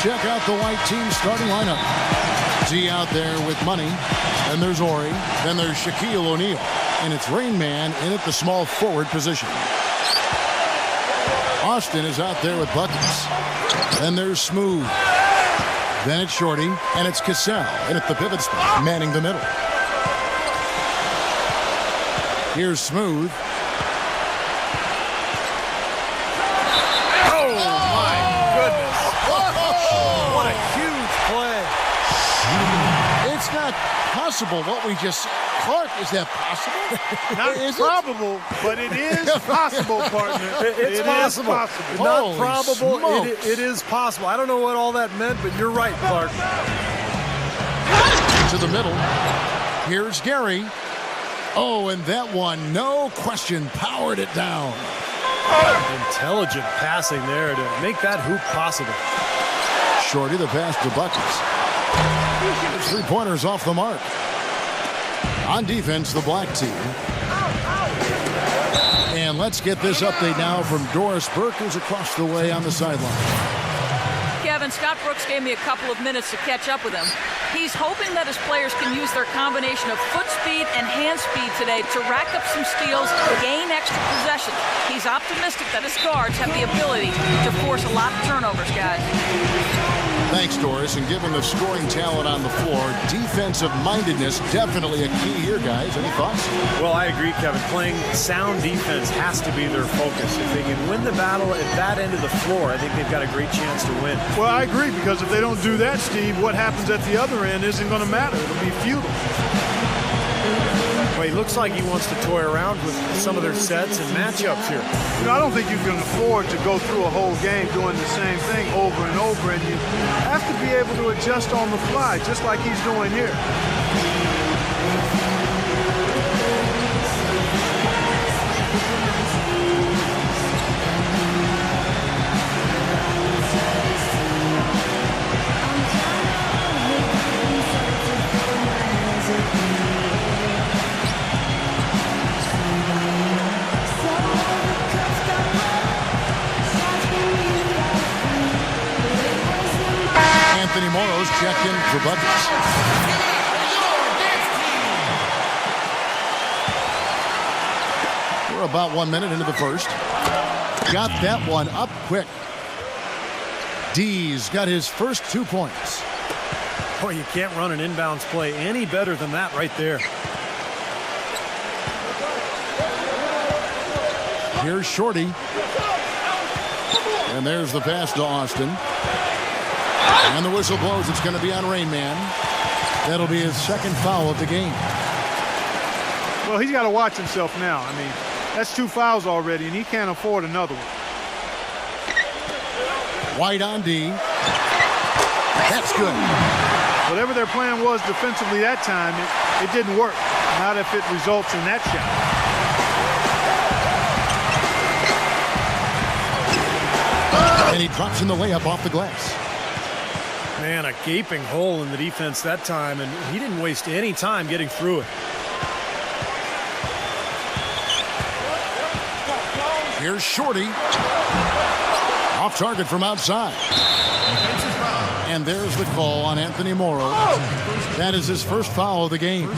check out the white team starting lineup. Z out there with Money. Then there's Ori. Then there's Shaquille O'Neal. And it's Rain Man in at the small forward position. Austin is out there with buckets. Then there's Smooth. Then it's Shorty. And it's Cassell in at the pivot spot, manning the middle. Here's Smooth. It's not possible what we just... Clark, is that possible? Not probable, but it is possible, partner. It's possible. Not probable. It is possible. I don't know what all that meant, but you're right, Clark. To the middle. Here's Gary. Oh, and that one, no question, powered it down. Intelligent passing there to make that hoop possible. Shorty the pass to Buckets. Three-pointers off the mark. On defense, the black team. And let's get this update now from Doris Burke, who's across the way on the sideline. Kevin, Scott Brooks gave me a couple of minutes to catch up with him. He's hoping that his players can use their combination of foot speed and hand speed today to rack up some steals, gain extra possessions. He's optimistic that his guards have the ability to force a lot of turnovers, guys. Thanks, Doris. And given the scoring talent on the floor, defensive mindedness definitely a key here, guys. Any thoughts? Well, I agree, Kevin. Playing sound defense has to be their focus. If they can win the battle at that end of the floor, I think they've got a great chance to win. Well, I agree, because if they don't do that, Steve, what happens at the other end isn't going to matter. It'll be futile. Well, he looks like he wants to toy around with some of their sets and matchups here. You know, I don't think you can afford to go through a whole game doing the same thing over and over, and you have to be able to adjust on the fly, just like he's doing here. Anthony Morrow's checked in for buckets. We're about 1 minute into the first. Got that one up quick. D's got his first 2 points. Boy, you can't run an inbounds play any better than that right there. Here's Shorty. And there's the pass to Austin. And the whistle blows. It's going to be on Rain Man. That'll be his second foul of the game. Well, he's got to watch himself now. I mean, that's 2 fouls already, and he can't afford another one. White on D. That's good. Whatever their plan was defensively that time, it didn't work. Not if it results in that shot. And he drops in the layup off the glass. Man, a gaping hole in the defense that time, and he didn't waste any time getting through it. Here's Shorty. Off target from outside. And there's the call on Anthony Morrow. That is his first foul of the game.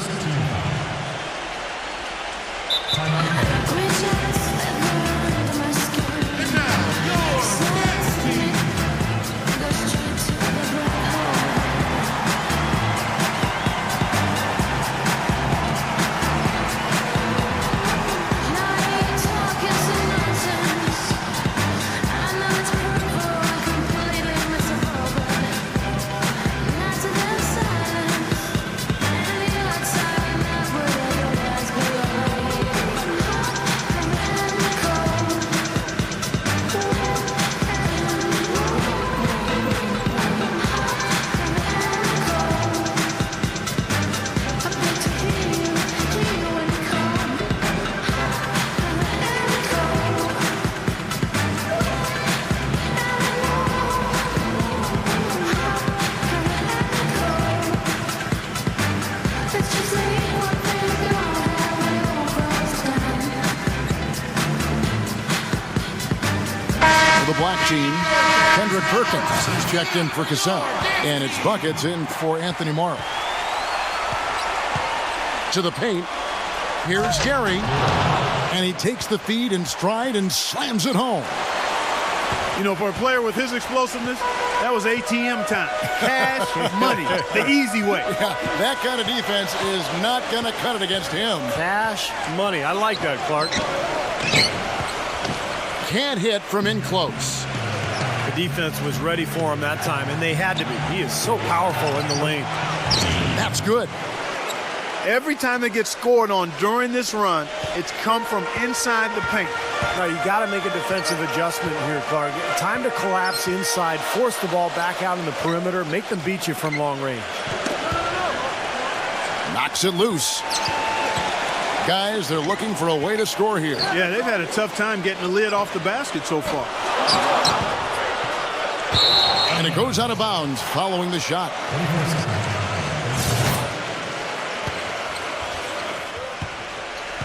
the black team, Kendrick Perkins. He's checked in for Cassell. And it's buckets in for Anthony Morrow. To the paint. Here's Gary. And he takes the feed in stride and slams it home. You know, for a player with his explosiveness, that was ATM time. Cash money, the easy way. Yeah, that kind of defense is not going to cut it against him. Cash money. I like that, Clark. Can't hit from in close. The defense was ready for him that time, and they had to be. He is so powerful in the lane. That's good. Every time they get scored on during this run, it's come from inside the paint. Now, you got to make a defensive adjustment here, Clark. Time to collapse inside, force the ball back out in the perimeter, make them beat you from long range. Knocks it loose. Guys, they're looking for a way to score here. Yeah, they've had a tough time getting the lid off the basket so far. And it goes out of bounds following the shot.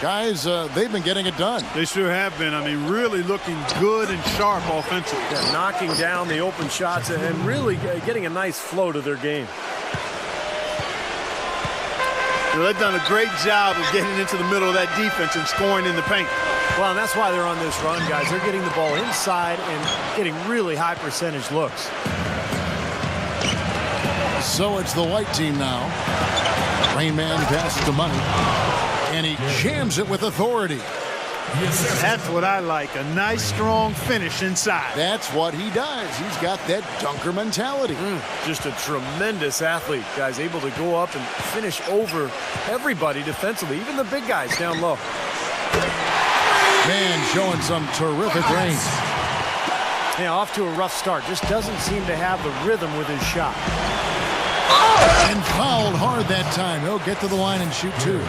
Guys, they've been getting it done. They sure have been. I mean, really looking good and sharp offensively. Yeah, knocking down the open shots and really getting a nice flow to their game. Well, they've done a great job of getting into the middle of that defense and scoring in the paint. Well, and that's why they're on this run, guys. They're getting the ball inside and getting really high percentage looks. So it's the white team now. Rain Man passes to Money. And he jams it with authority. That's what I like. A nice, strong finish inside. That's what he does. He's got that dunker mentality. Just a tremendous athlete, guys, able to go up and finish over everybody defensively, even the big guys down low. Man showing some terrific range. Yeah, off to a rough start. Just doesn't seem to have the rhythm with his shot. And fouled hard that time. He'll get to the line and shoot two.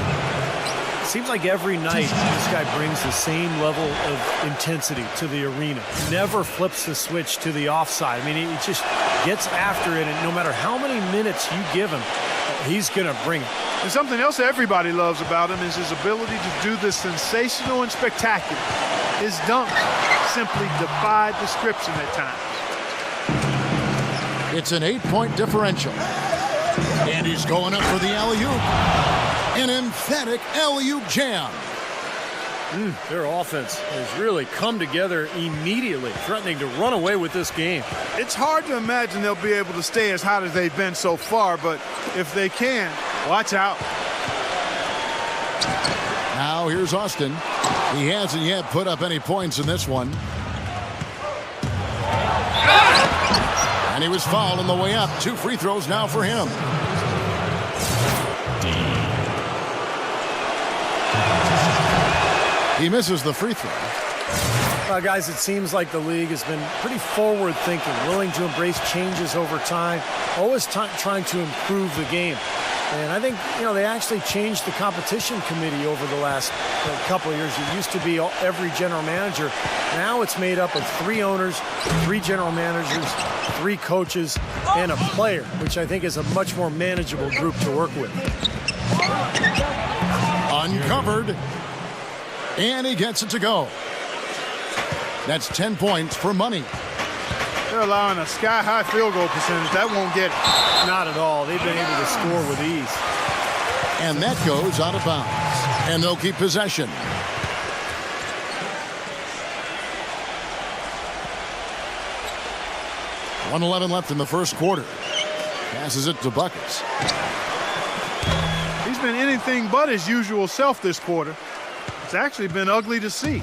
Seems like every night this guy brings the same level of intensity to the arena. Never flips the switch to the offside. I mean, he just gets after it, and no matter how many minutes you give him, he's going to bring it. And something else everybody loves about him is his ability to do the sensational and spectacular. His dunks simply defy description at times. It's an 8-point differential. And he's going up for the alley-oop. An emphatic alley-oop jam. Their offense has really come together immediately, threatening to run away with this game. It's hard to imagine they'll be able to stay as hot as they've been so far, but if they can, watch out. Now here's Austin. He hasn't yet put up any points in this one. And he was fouled on the way up. 2 free throws now for him. He misses the free throw. Guys, it seems like the league has been pretty forward-thinking, willing to embrace changes over time, always trying to improve the game. And I think, they actually changed the competition committee over the last couple of years. It used to be every general manager. Now it's made up of 3 owners, 3 general managers, 3 coaches, and a player, which I think is a much more manageable group to work with. Uncovered. And he gets it to go. That's 10 points for Money. They're allowing a sky-high field goal percentage. That won't get it. Not at all. They've been able to score with ease. And that goes out of bounds. And they'll keep possession. .111 left in the first quarter. Passes it to Buckets. He's been anything but his usual self this quarter. It's actually been ugly to see.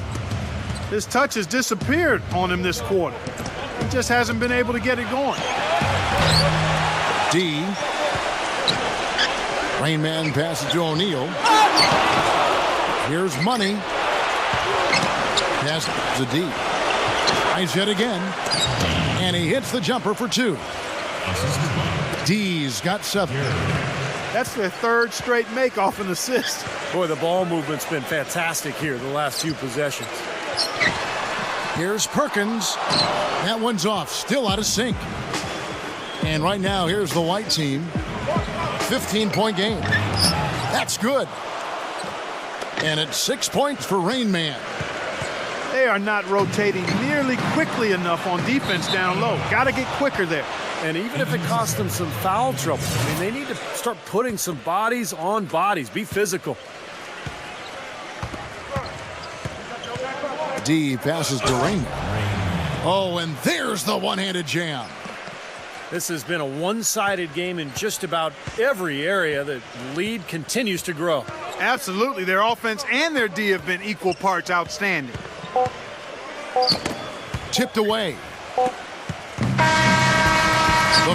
His touch has disappeared on him this quarter. He just hasn't been able to get it going. D. Rain Man passes to O'Neal. Here's Money. Pass to D. Tries yet again. And he hits the jumper for 2. D's got 7. That's their 3rd straight make off an assist. Boy, the ball movement's been fantastic here the last few possessions. Here's Perkins. That one's off. Still out of sync. And right now, here's the white team. 15-point game. That's good. And it's 6 points for Rain Man. They They are not rotating nearly quickly enough on defense down low. Got to get quicker there. And even if it costs them some foul trouble, I mean, they need to start putting some bodies on bodies. Be physical. D passes to Rain. Oh, and there's the one-handed jam. This has been a one-sided game in just about every area. The lead continues to grow. Absolutely. Their offense and their D have been equal parts outstanding. Tipped away. The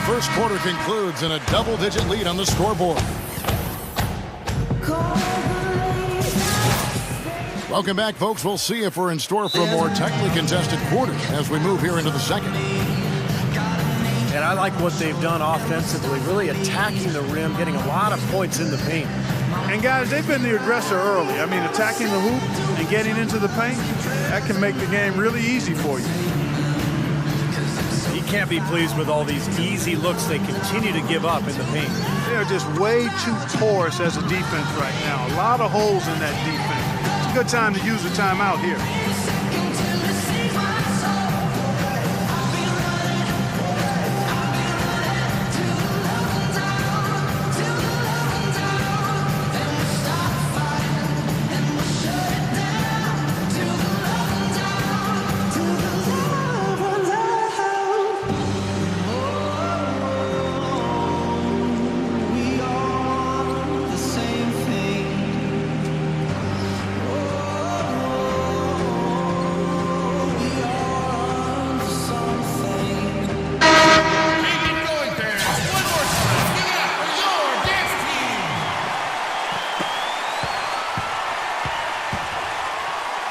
first quarter concludes in a double-digit lead on the scoreboard. Welcome back, folks. We'll see if we're in store for a more tightly contested quarter as we move here into the second. And I like what they've done offensively, really attacking the rim, getting a lot of points in the paint. And, guys, they've been the aggressor early. I mean, attacking the hoop and getting into the paint, that can make the game really easy for you. He can't be pleased with all these easy looks they continue to give up in the paint. They're just way too porous as a defense right now. A lot of holes in that defense. It's a good time to use a timeout here.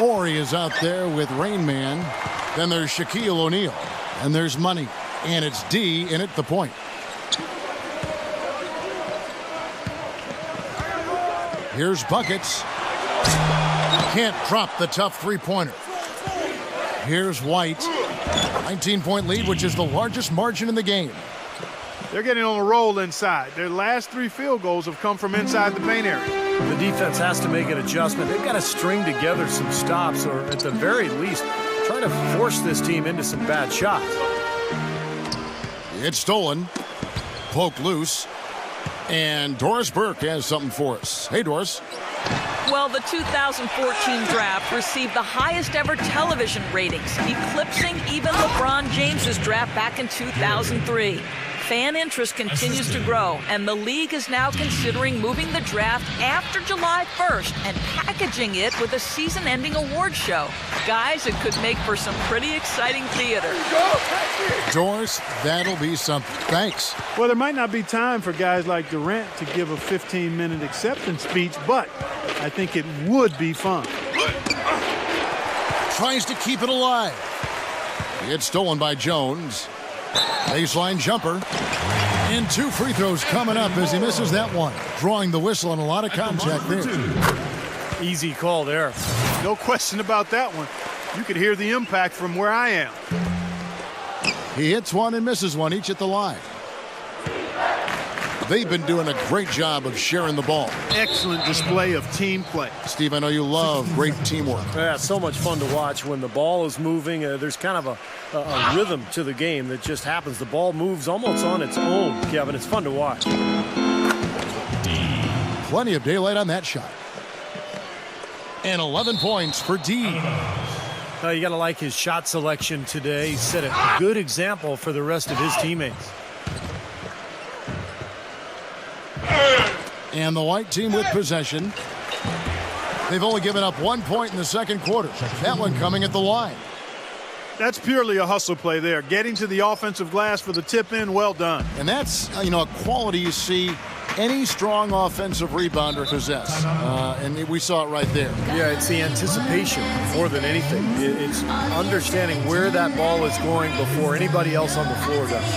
Ori is out there with Rain Man. Then there's Shaquille O'Neal. And there's Money. And it's D in at the point. Here's Buckets. Can't drop the tough three-pointer. Here's White. 19-point lead, which is the largest margin in the game. They're getting on a roll inside. Their last 3 field goals have come from inside the paint area. The defense has to make an adjustment. They've got to string together some stops, or at the very least, try to force this team into some bad shots. It's stolen. Poked loose. And Doris Burke has something for us. Hey, Doris. Well, the 2014 draft received the highest ever television ratings, eclipsing even LeBron James's draft back in 2003. Fan interest continues to grow, and the league is now considering moving the draft after July 1st and packaging it with a season-ending award show. Guys, it could make for some pretty exciting theater. Doris, that'll be something. Thanks. Well, there might not be time for guys like Durant to give a 15-minute acceptance speech, but I think it would be fun. Tries to keep it alive. It's stolen by Jones. Baseline jumper. And 2 free throws coming up as he misses that one. Drawing the whistle and a lot of contact there. Easy call there. No question about that one. You could hear the impact from where I am. He hits one and misses one, each at the line. They've been doing a great job of sharing the ball. Excellent display of team play. Steve, I know you love great teamwork. Yeah, it's so much fun to watch when the ball is moving. There's kind of a rhythm to the game that just happens. The ball moves almost on its own, Kevin. It's fun to watch. Plenty of daylight on that shot. And 11 points for D. You got to like his shot selection today. He set a good example for the rest of his teammates. And the white team with possession. They've only given up 1 point in the second quarter. That one coming at the line. That's purely a hustle play there. Getting to the offensive glass for the tip-in, well done. And that's, a quality you see any strong offensive rebounder possess. And we saw it right there. Yeah, it's the anticipation more than anything. It's understanding where that ball is going before anybody else on the floor does.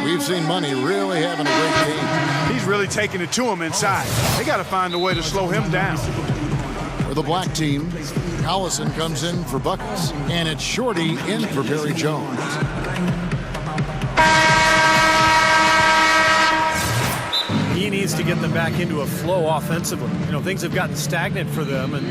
We've seen Money really having a great game. He's really taking it to him inside. They got to find a way to slow him down. For the black team, Allison comes in for Buckets. And it's Shorty in for Barry Jones. He needs to get them back into a flow offensively. Things have gotten stagnant for them, and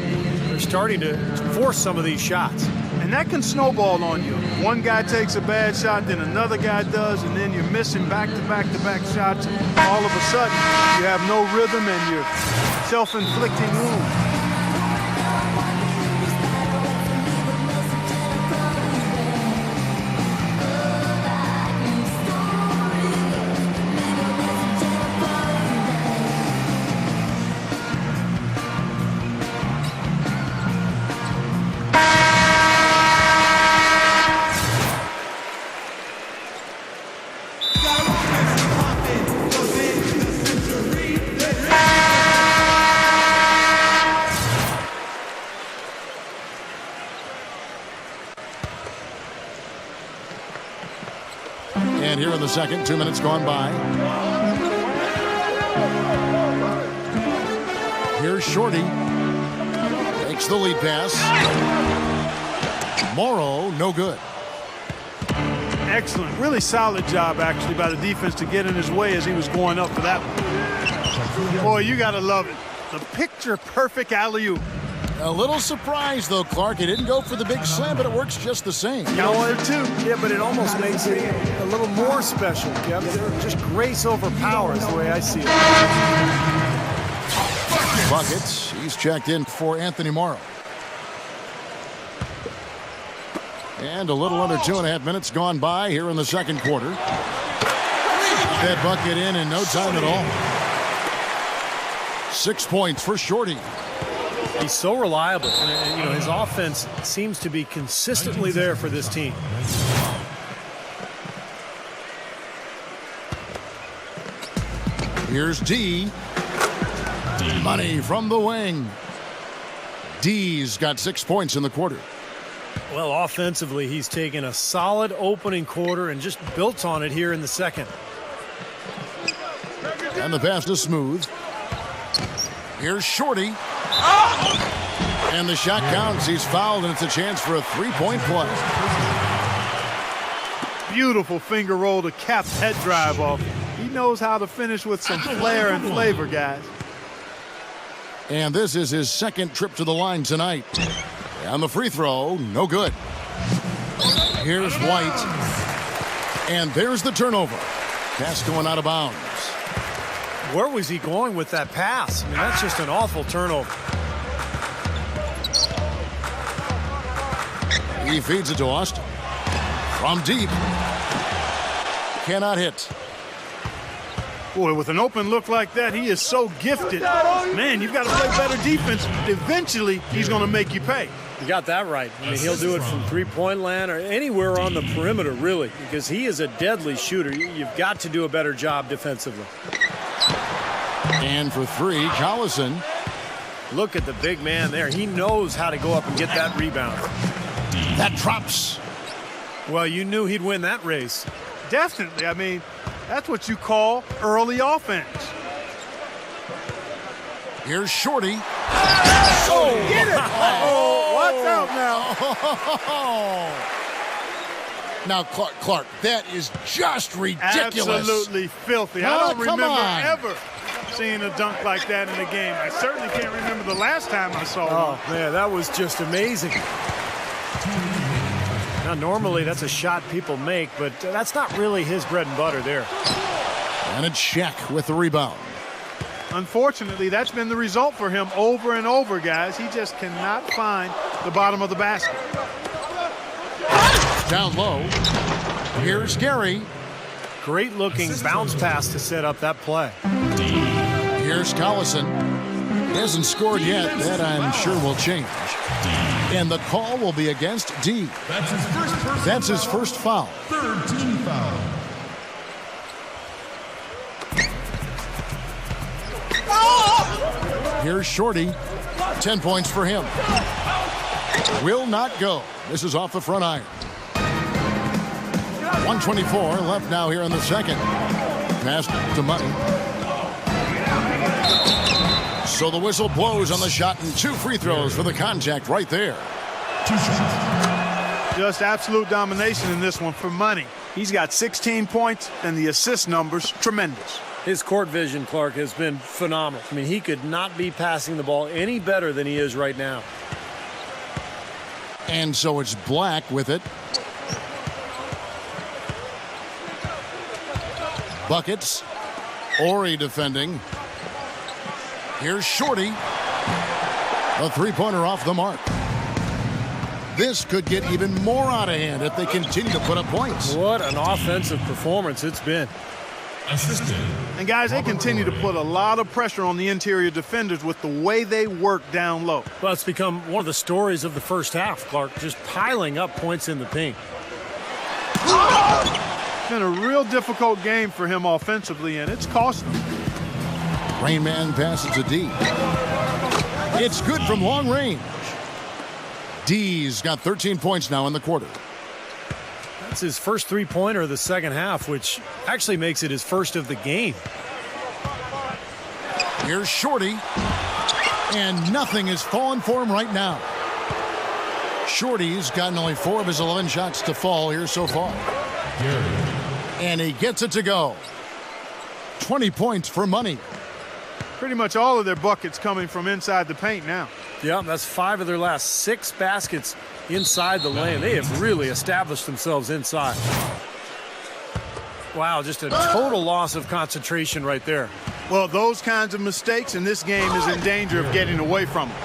they're He's starting to force some of these shots. And that can snowball on you. One guy takes a bad shot, then another guy does, and then you're missing back-to-back-to-back shots. All of a sudden, you have no rhythm and you're self-inflicting wounds. And here in the second, 2 minutes gone by. Here's Shorty. Makes the lead pass. Morrow, no good. Excellent. Really solid job, actually, by the defense to get in his way as he was going up for that one. Boy, you got to love it. The picture-perfect alley-oop. A little surprise, though, Clark. He didn't go for the big slam, but it works just the same. You know what, too? Yeah, but it almost makes it a little more special, Kev. Just grace overpowers the way I see it. Buckets. He's checked in for Anthony Morrow. And a little under 2.5 minutes gone by here in the second quarter. That bucket in no time at all. 6 points for Shorty. He's so reliable. And, you know, his offense seems to be consistently there for this team. Here's D. Money from the wing. D's got 6 points in the quarter. Well, offensively, he's taken a solid opening quarter and just built on it here in the second. And the pass is smooth. Here's Shorty. And the shot counts. He's fouled, and it's a chance for a three-point play. Beautiful finger roll to cap that drive off. He knows how to finish with some flair and flavor, guys. And this is his second trip to the line tonight. And the free throw, no good. Here's White. And there's the turnover. Pass going out of bounds. Where was he going with that pass? I mean, that's just an awful turnover. He feeds it to Austin. From deep. Cannot hit. Boy, with an open look like that, he is so gifted. Man, you've got to play better defense. Eventually, he's going to make you pay. You got that right. I mean, he'll do it from three-point land or anywhere on the perimeter, really, because he is a deadly shooter. You've got to do a better job defensively. And for three, Collison. Look at the big man there. He knows how to go up and get that rebound. That drops. Well, you knew he'd win that race. Definitely. I mean, that's what you call early offense. Here's Shorty. Oh, get it! Oh, watch out now. Now, Clark, that is just ridiculous. Absolutely filthy. I don't remember ever seeing a dunk like that in the game. I certainly can't remember the last time I saw one. Oh, man, that was just amazing. Now, normally that's a shot people make, but that's not really his bread and butter there. And it's Shaq with the rebound. Unfortunately, that's been the result for him over and over, guys. He just cannot find the bottom of the basket. Down low. Here's Gary. Great looking bounce pass to set up that play. Here's Collison. He hasn't scored yet. That I'm sure will change. And the call will be against D. That's his first foul. Third team foul. Here's Shorty. 10 points for him. Will not go. This is off the front iron. 1:24 left now here in the second. Pass to Money. So the whistle blows on the shot and 2 free throws for the contact right there. Just absolute domination in this one for Money. He's got 16 points, and the assist numbers tremendous. His court vision, Clark, has been phenomenal. I mean, he could not be passing the ball any better than he is right now. And so it's Black with it. Buckets. Ori defending. Here's Shorty. A three-pointer off the mark. This could get even more out of hand if they continue to put up points. What an offensive performance it's been. And guys, they continue to put a lot of pressure on the interior defenders with the way they work down low. Well, it's become one of the stories of the first half, Clark, just piling up points in the paint. It's been a real difficult game for him offensively, and it's cost him. Rain Man passes to D. It's good from long range. D's got 13 points now in the quarter. That's his first three-pointer of the second half, which actually makes it his first of the game. Here's Shorty. And nothing is falling for him right now. Shorty's gotten only 4 of his 11 shots to fall here so far. And he gets it to go. 20 points for money. Pretty much all of their buckets coming from inside the paint now. Yeah, that's 5 of their last 6 baskets inside the lane. They have really established themselves inside. Wow, just a total loss of concentration right there. Well, those kinds of mistakes in this game is in danger of getting away from them.